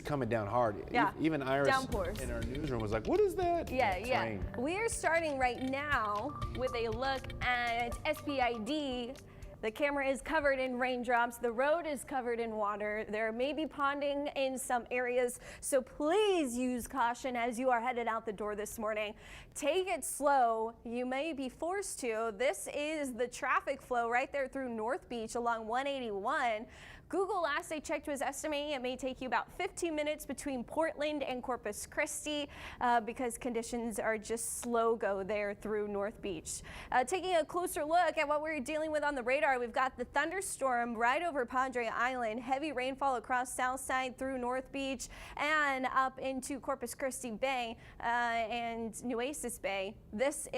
coming down hard. Yeah. Even Iris Downpours. in our newsroom was like, what is that? Yeah. Train. We're starting right now with a look at SPID. The camera is covered in raindrops. The road is covered in water. There may be ponding in some areas, so please use caution as you are headed out the door this morning. Take it slow. You may be forced to. This is the traffic flow right there through North Beach along 181. Google, last I checked, was estimating it may take you about 15 minutes between Portland and Corpus Christi because conditions are just slow go there through North Beach. Taking a closer look at what we're dealing with on the radar, we've got the thunderstorm right over Padre Island, heavy rainfall across South Side through North Beach and up into Corpus Christi Bay and Nueces Bay.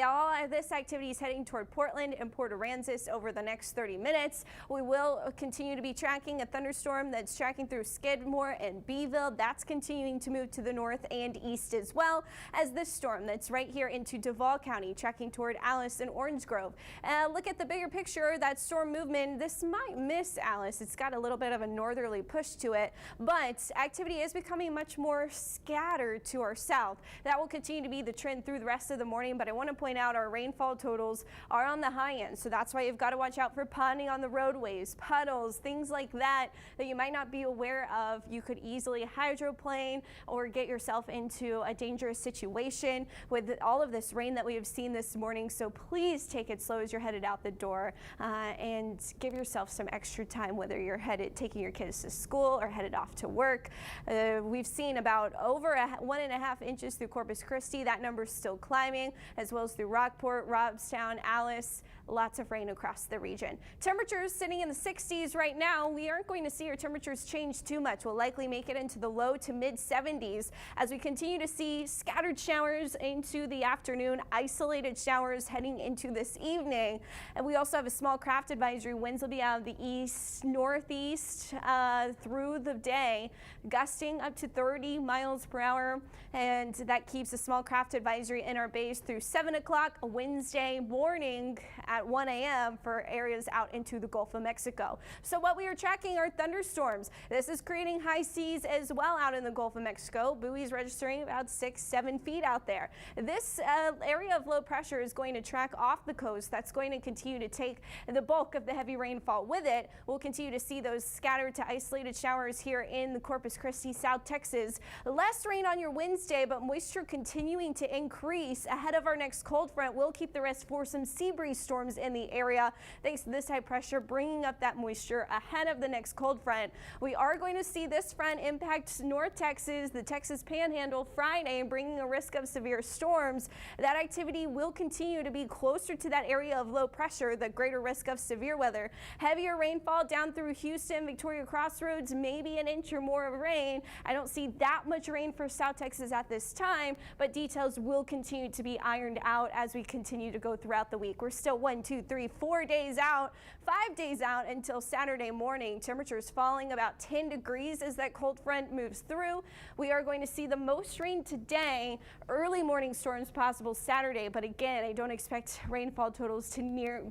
All of this activity is heading toward Portland and Port Aransas over the next 30 minutes. We will continue to be tracking a thunderstorm that's tracking through Skidmore and Beeville. That's continuing to move to the north and east, as well as this storm that's right here into Duval County, tracking toward Alice and Orange Grove. Look at the bigger picture, that storm movement. This might miss Alice. It's got a little bit of a northerly push to it, but activity is becoming much more scattered to our south. That will continue to be the trend through the rest of the morning, but I want to point out our rainfall totals are on the high end, so that's why you've got to watch out for ponding on the roadways, puddles, things like that you might not be aware of. You could easily hydroplane or get yourself into a dangerous situation with all of this rain that we have seen this morning. So please take it slow as you're headed out the door and give yourself some extra time, whether you're taking your kids to school or headed off to work. We've seen about over 1.5 inches through Corpus Christi. That number is still climbing, as well as through Rockport, Robstown, Alice. Lots of rain across the region. Temperatures sitting in the 60s right now. We aren't going to see our temperatures change too much. We'll likely make it into the low to mid 70s as we continue to see scattered showers into the afternoon, isolated showers heading into this evening. And we also have a small craft advisory. Winds will be out of the east, northeast through the day, gusting up to 30 miles per hour. And that keeps a small craft advisory in our bays through 7 o'clock Wednesday morning at 1 a.m. for areas out into the Gulf of Mexico. So what we are tracking are thunderstorms. This is creating high seas as well out in the Gulf of Mexico. Buoys registering about 6-7 feet out there. This area of low pressure is going to track off the coast. That's going to continue to take the bulk of the heavy rainfall with it. We'll continue to see those scattered to isolated showers here in the Corpus Christi, South Texas. Less rain on your Wednesday, but moisture continuing to increase ahead of our next cold front. We'll keep the rest for some sea breeze storms in the area thanks to this high pressure bringing up that moisture ahead of the next cold front. We are going to see this front impact North Texas, the Texas Panhandle Friday, bringing a risk of severe storms. That activity will continue to be closer to that area of low pressure, the greater risk of severe weather. Heavier rainfall down through Houston, Victoria Crossroads, maybe an inch or more of rain. I don't see that much rain for South Texas at this time, but details will continue to be ironed out as we continue to go throughout the week. We're still 4 days out, 5 days out until Saturday morning. Temperatures falling about 10 degrees as that cold front moves through. We are going to see the most rain today. Early morning storms possible Saturday, but again, I don't expect rainfall totals to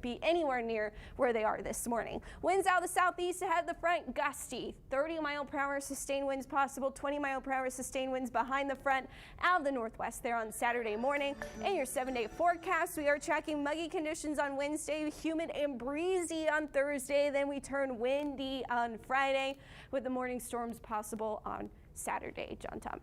be anywhere near where they are this morning. Winds out of the southeast ahead of the front, gusty. 30-mile-per-hour sustained winds possible, 20-mile-per-hour sustained winds behind the front out of the northwest there on Saturday morning. In your 7-day forecast, we are tracking muggy conditions on Wednesday, humid and breezy on Thursday. Then we turn windy on Friday with the morning storms possible on Saturday. John Thomas.